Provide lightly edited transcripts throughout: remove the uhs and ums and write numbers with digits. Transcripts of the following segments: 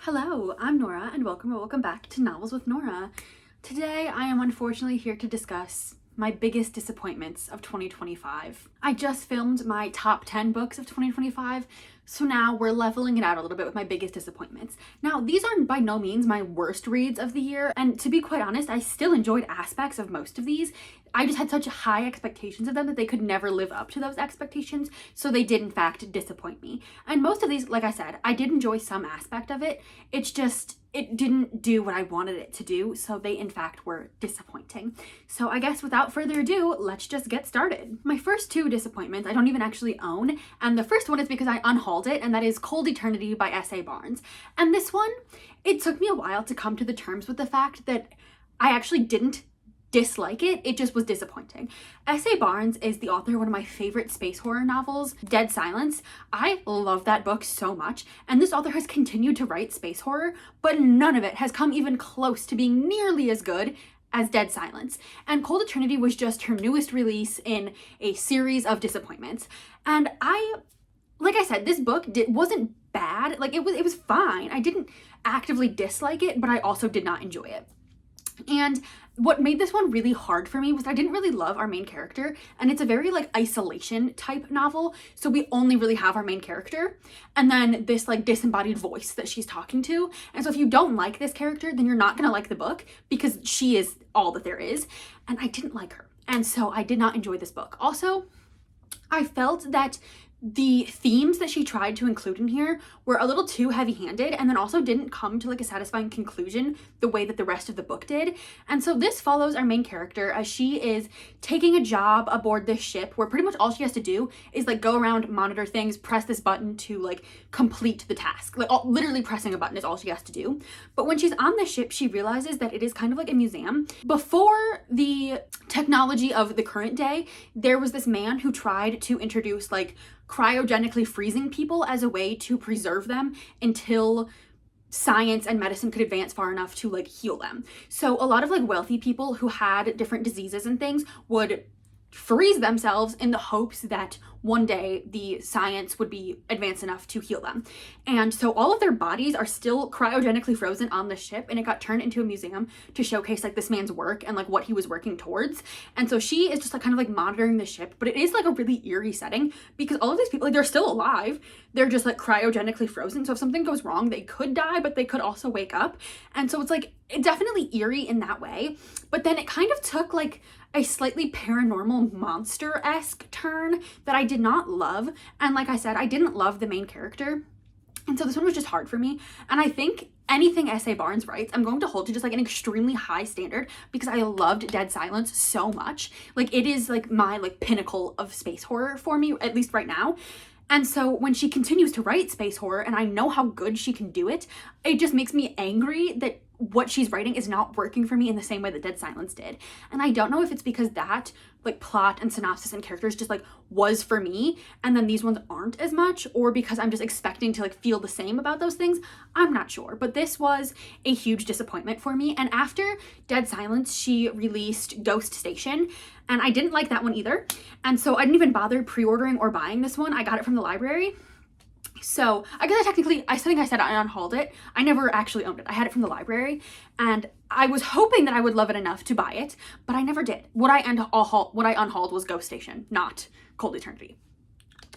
Hello, I'm Nora and welcome back to Novels with Nora. Today I am unfortunately here to discuss my biggest disappointments of 2025. I just filmed my top 10 books of 2025, so now we're leveling it out a little bit with my biggest disappointments. Now, these are by no means my worst reads of the year, and to be quite honest, I still enjoyed aspects of most of these. I just had such high expectations of them that they could never live up to those expectations, so they did in fact disappoint me. And most of these, like I said, I did enjoy some aspect of it. It's just, it didn't do what I wanted it to do, so they in fact were disappointing. So I guess without further ado, let's just get started. My first two disappointments I don't even actually own, and the first one is because I unhauled it, and that is Cold Eternity by S.A. Barnes. And this one, it took me a while to come to the terms with the fact that I actually didn't dislike it, it just was disappointing. S.A. Barnes is the author of one of my favorite space horror novels, Dead Silence. I love that book so much, and this author has continued to write space horror, but none of it has come even close to being nearly as good as Dead Silence. And Cold Eternity was just her newest release in a series of disappointments. And like I said, this book wasn't bad. Like it was fine. I didn't actively dislike it, but I also did not enjoy it. And what made this one really hard for me was I didn't really love our main character, and it's a very like isolation type novel, so we only really have our main character and then this like disembodied voice that she's talking to. And so if you don't like this character, then you're not gonna like the book because she is all that there is, and I didn't like her, and so I did not enjoy this book. Also, I felt that the themes that she tried to include in here were a little too heavy-handed, and then also didn't come to like a satisfying conclusion the way that the rest of the book did. And so this follows our main character as she is taking a job aboard this ship where pretty much all she has to do is like go around, monitor things, press this button to like complete the task. Like literally pressing a button is all she has to do. But when she's on the ship, she realizes that it is kind of like a museum. Before the technology of the current day, there was this man who tried to introduce like cryogenically freezing people as a way to preserve them until science and medicine could advance far enough to like heal them. So a lot of like wealthy people who had different diseases and things would freeze themselves in the hopes that one day the science would be advanced enough to heal them. And so all of their bodies are still cryogenically frozen on the ship, and it got turned into a museum to showcase like this man's work and like what he was working towards. And so she is just like kind of like monitoring the ship, but it is like a really eerie setting because all of these people, like they're still alive, they're just like cryogenically frozen. So if something goes wrong, they could die, but they could also wake up. And so it's like definitely eerie in that way, but then it kind of took like a slightly paranormal monster-esque turn that I did not love. And like I said, I didn't love the main character. And so this one was just hard for me. And I think anything S.A. Barnes writes, I'm going to hold to just like an extremely high standard because I loved Dead Silence so much. Like it is like my like pinnacle of space horror for me, at least right now. And so when she continues to write space horror and I know how good she can do it, it just makes me angry that what she's writing is not working for me in the same way that Dead Silence did. And I don't know if it's because that like plot and synopsis and characters just like was for me and then these ones aren't as much, or because I'm just expecting to like feel the same about those things. I'm not sure, but this was a huge disappointment for me. And after Dead Silence, she released Ghost Station, and I didn't like that one either. And so I didn't even bother pre-ordering or buying this one. I got it from the library. So I guess I think I said I unhauled it. I never actually owned it. I had it from the library, and I was hoping that I would love it enough to buy it, but I never did. What I unhauled was Ghost Station, not Cold Eternity.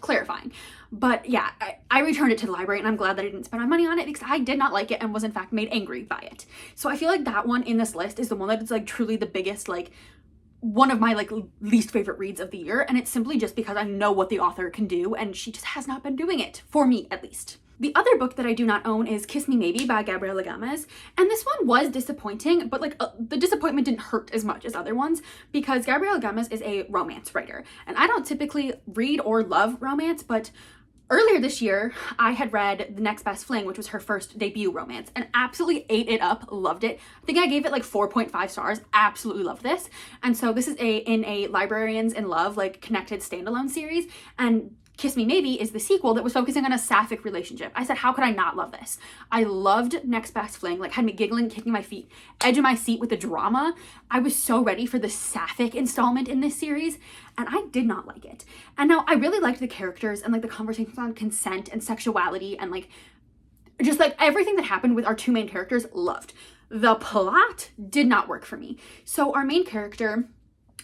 Clarifying. But yeah, I returned it to the library, and I'm glad that I didn't spend my money on it because I did not like it and was in fact made angry by it. So I feel like that one in this list is the one that is like truly the biggest, like one of my like least favorite reads of the year, and it's simply just because I know what the author can do and she just has not been doing it, for me at least. The other book that I do not own is Kiss Me Maybe by Gabriela Gomez, and this one was disappointing, but like the disappointment didn't hurt as much as other ones because Gabriela Gomez is a romance writer, and I don't typically read or love romance, but earlier this year, I had read The Next Best Fling, which was her first debut romance, and absolutely ate it up, loved it. I think I gave it like 4.5 stars, absolutely loved this. And so this is in a Librarians in Love, like connected standalone series, and Kiss Me Maybe is the sequel that was focusing on a sapphic relationship. I said, how could I not love this? I loved Next Best Fling, like had me giggling, kicking my feet, edge of my seat with the drama. I was so ready for the sapphic installment in this series, and I did not like it. And now I really liked the characters and like the conversations on consent and sexuality and like just like everything that happened with our two main characters, loved. The plot did not work for me. So our main character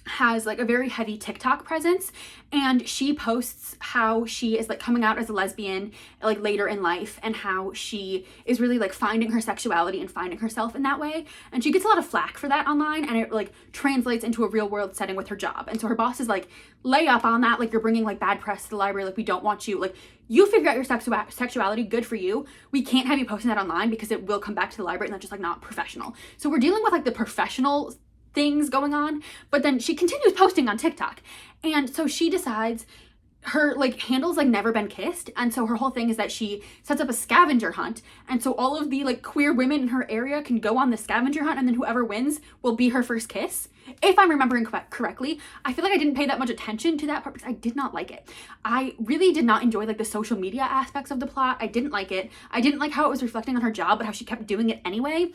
has like a very heavy TikTok presence, and she posts how she is like coming out as a lesbian like later in life, and how she is really like finding her sexuality and finding herself in that way. And she gets a lot of flack for that online, and it like translates into a real world setting with her job. And so her boss is like, lay up on that, like you're bringing like bad press to the library, like we don't want you, like you figure out your sexuality, good for you. We can't have you posting that online because it will come back to the library and that's just like not professional. So we're dealing with like the professional things going on, but then she continues posting on TikTok. And so she decides her like handle's like never been kissed, and so her whole thing is that she sets up a scavenger hunt, and so all of the like queer women in her area can go on the scavenger hunt, and then whoever wins will be her first kiss, if I'm remembering correctly. I feel like I didn't pay that much attention to that part because I did not like it. I really did not enjoy like the social media aspects of the plot. I didn't like it. I didn't like how it was reflecting on her job, but how she kept doing it anyway.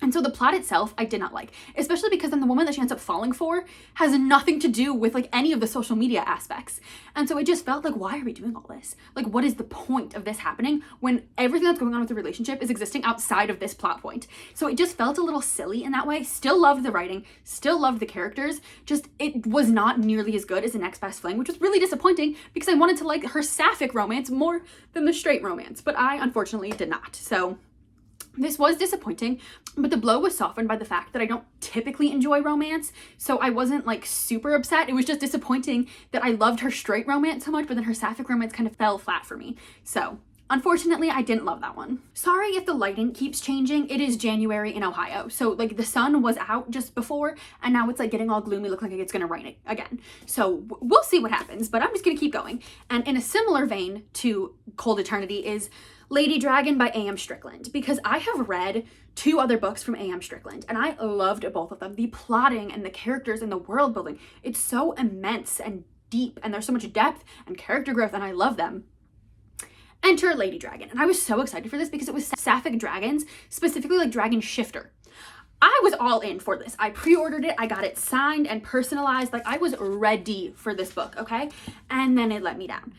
And so the plot itself, I did not like, especially because then the woman that she ends up falling for has nothing to do with like any of the social media aspects. And so it just felt like, why are we doing all this? Like, what is the point of this happening when everything that's going on with the relationship is existing outside of this plot point? So it just felt a little silly in that way. Still loved the writing, still loved the characters, just it was not nearly as good as The Next Best Fling, which was really disappointing because I wanted to like her sapphic romance more than the straight romance, but I unfortunately did not. So this was disappointing, but the blow was softened by the fact that I don't typically enjoy romance, so I wasn't like super upset. It was just disappointing that I loved her straight romance so much, but then her sapphic romance kind of fell flat for me. So unfortunately, I didn't love that one. Sorry if the lighting keeps changing. It is January in Ohio, so like the sun was out just before, and now it's like getting all gloomy, looking like it's gonna rain again. So we'll see what happens, but I'm just gonna keep going. And in a similar vein to Cold Eternity is Lady Dragon by A.M. Strickland, because I have read 2 other books from A.M. Strickland and I loved both of them. The plotting and the characters and the world building, it's so immense and deep, and there's so much depth and character growth, and I love them. Enter Lady Dragon, and I was so excited for this because it was sapphic dragons, specifically like Dragon Shifter. I was all in for this. I pre-ordered it, I got it signed and personalized, like I was ready for this book, okay? And then it let me down.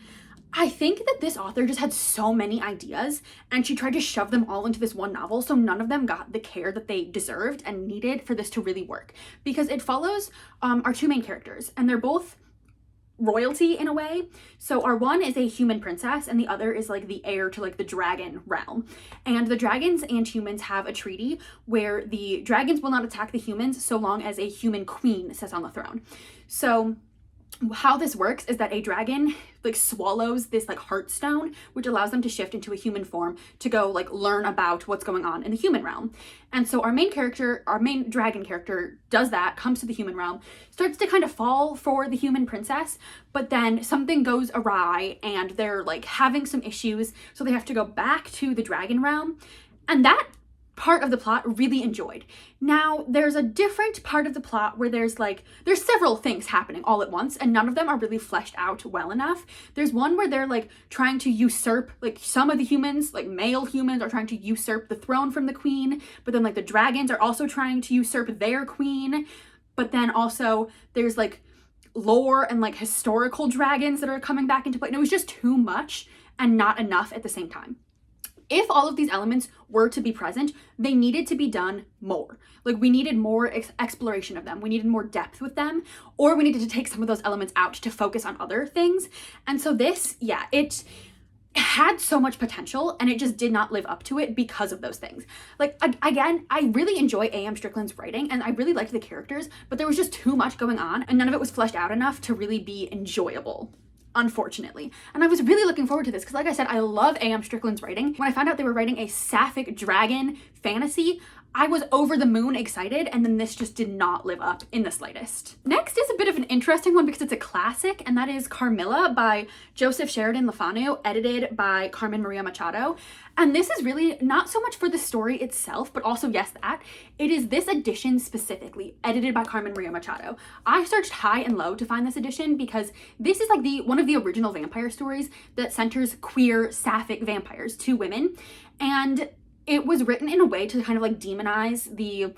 I think that this author just had so many ideas, and she tried to shove them all into this one novel, so none of them got the care that they deserved and needed for this to really work. Because it follows our 2 main characters, and they're both royalty in a way. So our one is a human princess, and the other is like the heir to like the dragon realm. And the dragons and humans have a treaty where the dragons will not attack the humans so long as a human queen sits on the throne. So how this works is that a dragon like swallows this like heartstone, which allows them to shift into a human form to go like learn about what's going on in the human realm. And so our main dragon character does that, comes to the human realm, starts to kind of fall for the human princess, but then something goes awry and they're like having some issues, so they have to go back to the dragon realm. And that part of the plot really enjoyed. Now there's a different part of the plot where there's several things happening all at once, and none of them are really fleshed out well enough. There's one where they're like trying to usurp, like some of the humans, like male humans, are trying to usurp the throne from the queen, but then like the dragons are also trying to usurp their queen. But then also there's like lore and like historical dragons that are coming back into play, and it was just too much and not enough at the same time. If all of these elements were to be present, they needed to be done more. Like we needed more exploration of them. We needed more depth with them, or we needed to take some of those elements out to focus on other things. And so this, yeah, it had so much potential and it just did not live up to it because of those things. Like, again, I really enjoy A.M. Strickland's writing and I really liked the characters, but there was just too much going on and none of it was fleshed out enough to really be enjoyable, unfortunately. And I was really looking forward to this because, like I said, I love A.M. Strickland's writing. When I found out they were writing a sapphic dragon fantasy, I was over the moon excited, and then this just did not live up in the slightest. Next is a bit of an interesting one because it's a classic, and that is Carmilla by Joseph Sheridan Le Fanu, edited by Carmen Maria Machado. And this is really not so much for the story itself, but also, yes, that. It is this edition specifically, edited by Carmen Maria Machado. I searched high and low to find this edition because this is like one of the original vampire stories that centers queer sapphic vampires, 2 women. And it was written in a way to kind of like demonize the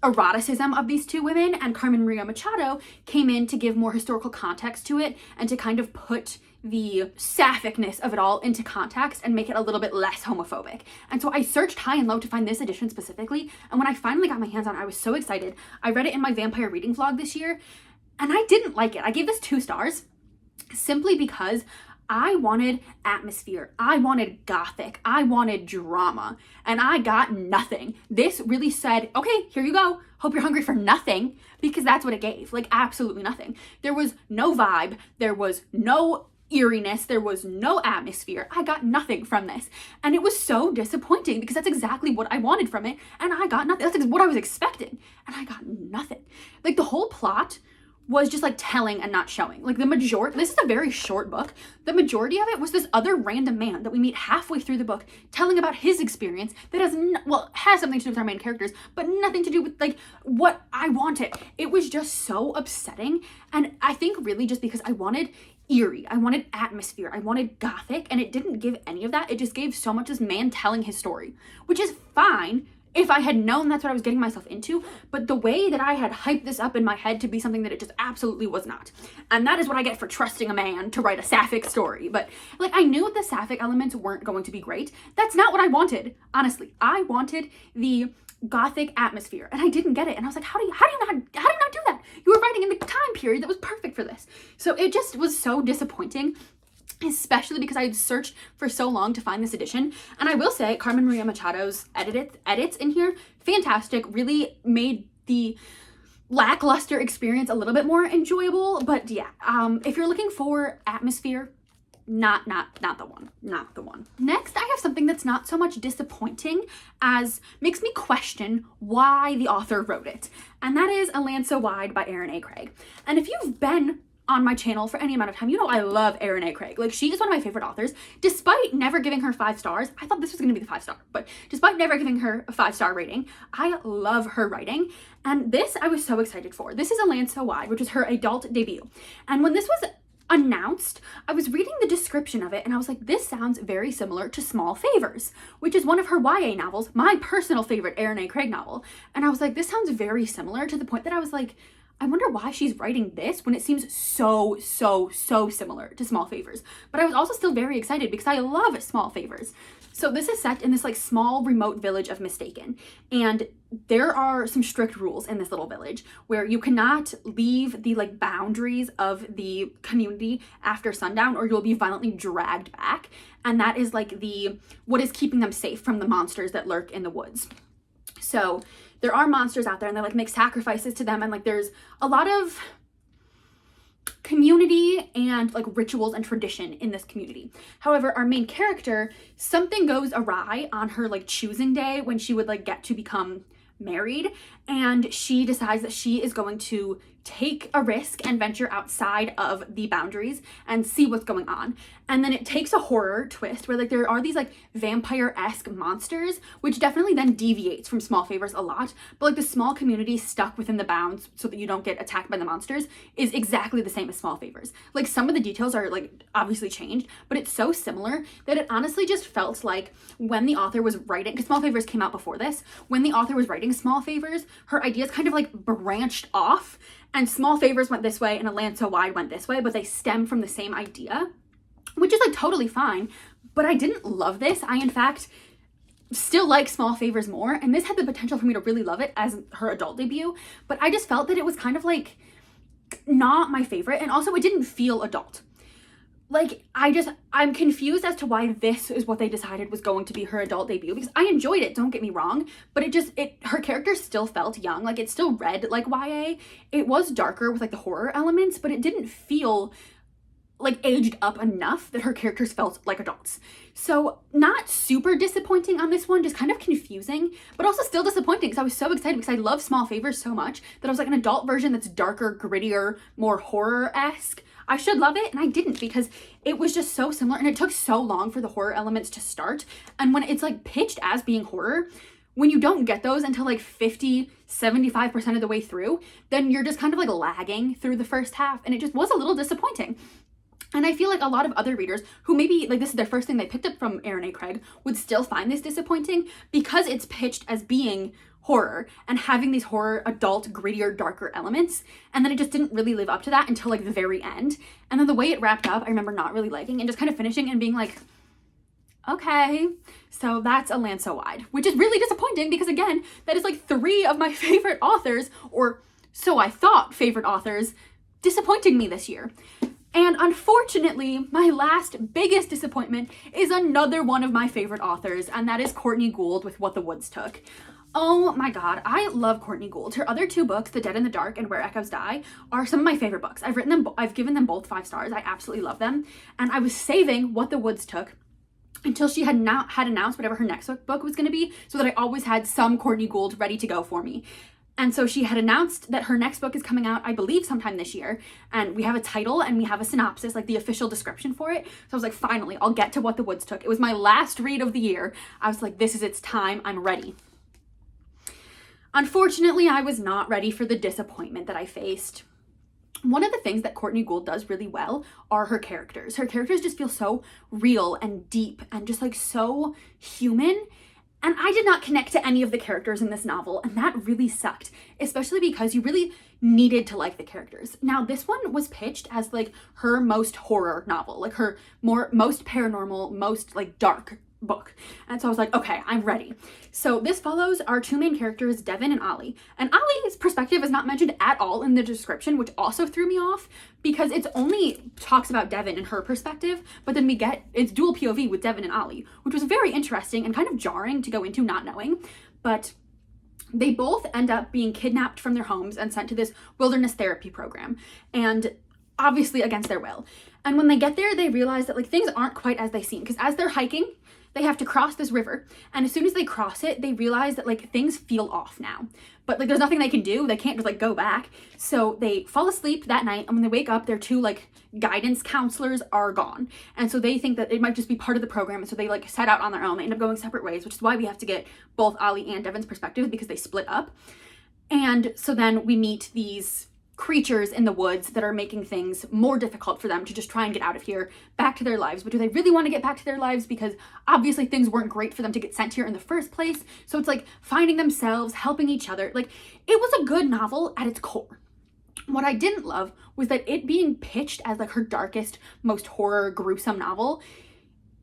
eroticism of these 2 women, and Carmen Maria Machado came in to give more historical context to it and to kind of put the sapphicness of it all into context and make it a little bit less homophobic. And so I searched high and low to find this edition specifically, and when I finally got my hands on it, I was so excited. I read it in my vampire reading vlog this year, and I didn't like it. I gave this 2 stars simply because I wanted atmosphere, I wanted gothic, I wanted drama, and I got nothing. This really said, okay, here you go. Hope you're hungry for nothing, because that's what it gave. Like, absolutely nothing. There was no vibe, there was no eeriness, there was no atmosphere. I got nothing from this, and it was so disappointing because that's exactly what I wanted from it, and I got nothing. That's what I was expecting, and I got nothing. Like, the whole plot was just like telling and not showing. Like, this is a very short book. The majority of it was this other random man that we meet halfway through the book telling about his experience that has something to do with our main characters, but nothing to do with like what I wanted. It was just so upsetting, and I think really just because I wanted eerie, I wanted atmosphere, I wanted gothic, and it didn't give any of that. It just gave so much this man telling his story, which is fine if I had known that's what I was getting myself into, but the way that I had hyped this up in my head to be something that it just absolutely was not. And that is what I get for trusting a man to write a sapphic story. But like, I knew the sapphic elements weren't going to be great. That's not what I wanted, honestly. I wanted the gothic atmosphere, and I didn't get it. And I was like, how do you not do that? You were writing in the time period that was perfect for this. So it just was so disappointing, especially because I had searched for so long to find this edition. And I will say, Carmen Maria Machado's edits in here, fantastic, really made the lackluster experience a little bit more enjoyable. But yeah, if you're looking for atmosphere, not the one. Next, I have something that's not so much disappointing as makes me question why the author wrote it. And that is A Land So Wide by Erin A. Craig. And if you've been on my channel for any amount of time, you know I love Erin A. Craig. Like, she is one of my favorite authors. Despite never giving her 5 stars, I thought this was gonna be the 5-star, but despite never giving her a 5-star rating, I love her writing. And this I was so excited for. This is A Land So Wide, which is her adult debut. And when this was announced, I was reading the description of it and I was like, this sounds very similar to Small Favors, which is one of her YA novels, my personal favorite Erin A. Craig novel. And I was like, this sounds very similar, to the point that I was like, I wonder why she's writing this when it seems so similar to Small Favors. But I was also still very excited because I love Small Favors. So this is set in this like small remote village of Mistaken, and there are some strict rules in this little village where you cannot leave the like boundaries of the community after sundown or you'll be violently dragged back. And that is like what is keeping them safe from the monsters that lurk in the woods. So there are monsters out there and they like make sacrifices to them, and like there's a lot of community and like rituals and tradition in this community. However, our main character, something goes awry on her like choosing day when she would like get to become married, and she decides that she is going to take a risk and venture outside of the boundaries and see what's going on. And then it takes a horror twist where like there are these like vampire-esque monsters, which definitely then deviates from Small Favors a lot, but like the small community stuck within the bounds so that you don't get attacked by the monsters is exactly the same as Small Favors. Like, some of the details are like obviously changed, but it's so similar that it honestly just felt like when the author was writing, because Small Favors came out before this, when the author was writing Small Favors, her ideas kind of like branched off, and Small Favors went this way and A Land So Wide went this way, but they stem from the same idea, which is like totally fine. But I didn't love this. I, in fact, still like Small Favors more, and this had the potential for me to really love it as her adult debut, but I just felt that it was kind of like not my favorite, and also it didn't feel adult. Like, I'm confused as to why this is what they decided was going to be her adult debut, because I enjoyed it, don't get me wrong, but her character still felt young. Like, it still read like YA. It was darker with like the horror elements, but it didn't feel like aged up enough that her characters felt like adults. So not super disappointing on this one, just kind of confusing, but also still disappointing because I was so excited because I love Small Favors so much that I was like, an adult version that's darker, grittier, more horror-esque, I should love it, and I didn't, because it was just so similar and it took so long for the horror elements to start. And when it's like pitched as being horror, when you don't get those until like 50-75% of the way through, then you're just kind of like lagging through the first half, and it just was a little disappointing. And I feel like a lot of other readers who maybe like this is their first thing they picked up from Erin A. Craig would still find this disappointing because it's pitched as being horror and having these horror adult grittier darker elements, and then it just didn't really live up to that until like the very end. And then the way it wrapped up, I remember not really liking and just kind of finishing and being like, okay, so that's A Land So Wide, which is really disappointing because again, that is like 3 of my favorite authors, or so I thought favorite authors, disappointing me this year. And unfortunately, my last biggest disappointment is another one of my favorite authors, and that is Courtney Gould with What the Woods Took. Oh my god, I love Courtney Gould. Her other 2 books, The Dead in the Dark and Where Echoes Die, are some of my favorite books. I've given them both 5 stars. I absolutely love them. And I was saving What the Woods Took until she had announced whatever her next book was going to be, so that I always had some Courtney Gould ready to go for me. And so she had announced that her next book is coming out, I believe, sometime this year. And we have a title and we have a synopsis, like the official description for it. So I was like, finally, I'll get to What the Woods Took. It was my last read of the year. I was like, this is its time. I'm ready. Unfortunately, I was not ready for the disappointment that I faced. One of the things that Courtney Gould does really well are her characters. Her characters just feel so real and deep and just like so human. And I did not connect to any of the characters in this novel, and that really sucked, especially because you really needed to like the characters. Now, this one was pitched as like her most horror novel, like her most paranormal, most like dark book. And so I was like, okay, I'm ready. So this follows our 2 main characters, Devin and Ollie. And Ollie's perspective is not mentioned at all in the description, which also threw me off because it's only talks about Devin and her perspective, but then it's dual POV with Devin and Ollie, which was very interesting and kind of jarring to go into not knowing. But they both end up being kidnapped from their homes and sent to this wilderness therapy program, and obviously against their will. And when they get there, they realize that like things aren't quite as they seem, because as they're hiking, they have to cross this river, and as soon as they cross it, they realize that like things feel off now, but like there's nothing they can do. They can't just like go back. So they fall asleep that night, and when they wake up, their 2 like guidance counselors are gone, and so they think that it might just be part of the program, and so they like set out on their own. They end up going separate ways, which is why we have to get both Ollie and Devin's perspective, because they split up. And so then we meet these creatures in the woods that are making things more difficult for them to just try and get out of here, back to their lives. But do they really want to get back to their lives? Because obviously things weren't great for them to get sent here in the first place. So it's like finding themselves, helping each other. Like, it was a good novel at its core. What I didn't love was that it being pitched as like her darkest, most horror, gruesome novel,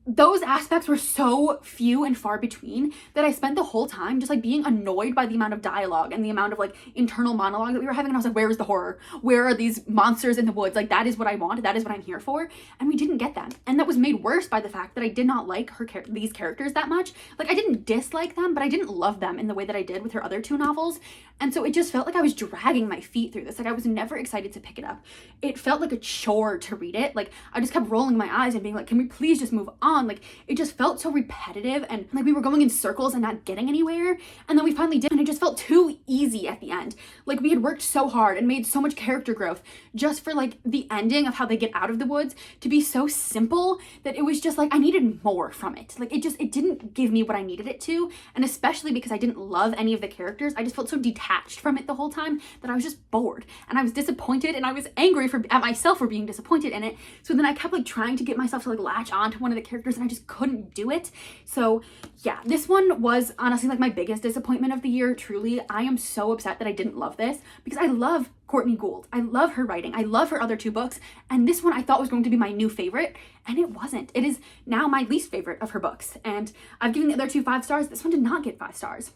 those aspects were so few and far between that I spent the whole time just like being annoyed by the amount of dialogue and the amount of like internal monologue that we were having. And I was like, where is the horror? Where are these monsters in the woods? Like, that is what I want. That is what I'm here for. And we didn't get that. And that was made worse by the fact that I did not like these characters that much. Like, I didn't dislike them, but I didn't love them in the way that I did with her other 2 novels. And so it just felt like I was dragging my feet through this. Like, I was never excited to pick it up. It felt like a chore to read it. Like, I just kept rolling my eyes and being like, can we please just move on? Like, it just felt so repetitive, and like we were going in circles and not getting anywhere. And then we finally did, and it just felt too easy at the end. Like, we had worked so hard and made so much character growth just for like the ending of how they get out of the woods to be so simple that it was just like I needed more from it. Like, it didn't give me what I needed it to. And especially because I didn't love any of the characters, I just felt so detached from it the whole time that I was just bored, and I was disappointed, and I was angry at myself for being disappointed in it. So then I kept like trying to get myself to like latch on to one of the characters, and I just couldn't do it. So yeah, this one was honestly like my biggest disappointment of the year. Truly, I am so upset that I didn't love this, because I love Courtney Gould. I love her writing. I love her other 2 books, and this one I thought was going to be my new favorite, and it wasn't. It is now my least favorite of her books, and I've given the other 2 5 stars. This one did not get 5 stars.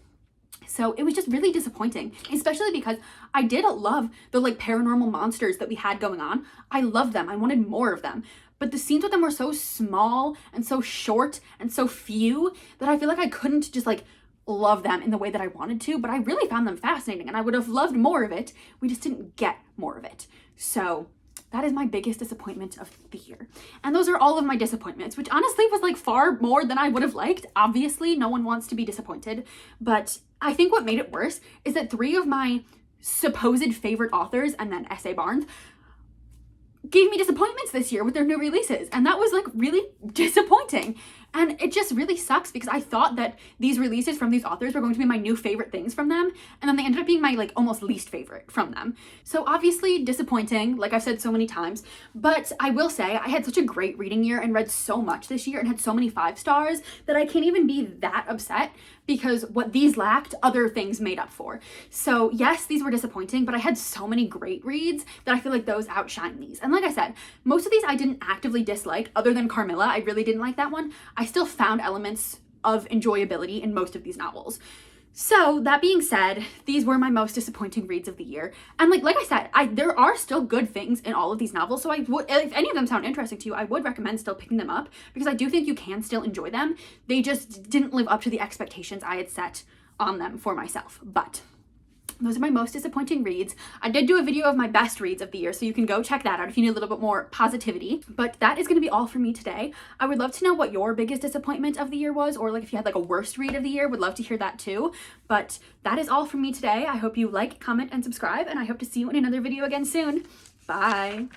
So it was just really disappointing, especially because I did love the like paranormal monsters that we had going on. I loved them. I wanted more of them. But the scenes with them were so small and so short and so few that I feel like I couldn't just like love them in the way that I wanted to. But I really found them fascinating, and I would have loved more of it. We just didn't get more of it. So that is my biggest disappointment of the year. And those are all of my disappointments, which honestly was like far more than I would have liked. Obviously, no one wants to be disappointed. But I think what made it worse is that 3 of my supposed favorite authors, and then S.A. Barnes, gave me disappointments this year with their new releases. And that was like really disappointing. And it just really sucks because I thought that these releases from these authors were going to be my new favorite things from them, and then they ended up being my like almost least favorite from them. So obviously disappointing, like I've said so many times, but I will say I had such a great reading year and read so much this year and had so many 5 stars that I can't even be that upset, because what these lacked, other things made up for. So yes, these were disappointing, but I had so many great reads that I feel like those outshine these. And like I said, most of these I didn't actively dislike, other than Carmilla. I really didn't like that one. I still found elements of enjoyability in most of these novels. So that being said, these were my most disappointing reads of the year. And like I said, there are still good things in all of these novels. So I would, if any of them sound interesting to you, I would recommend still picking them up, because I do think you can still enjoy them. They just didn't live up to the expectations I had set on them for myself. But those are my most disappointing reads. I did do a video of my best reads of the year, so you can go check that out if you need a little bit more positivity. But that is going to be all for me today. I would love to know what your biggest disappointment of the year was, or like if you had like a worst read of the year, would love to hear that too. But that is all from me today. I hope you like, comment, and subscribe, and I hope to see you in another video again soon. Bye.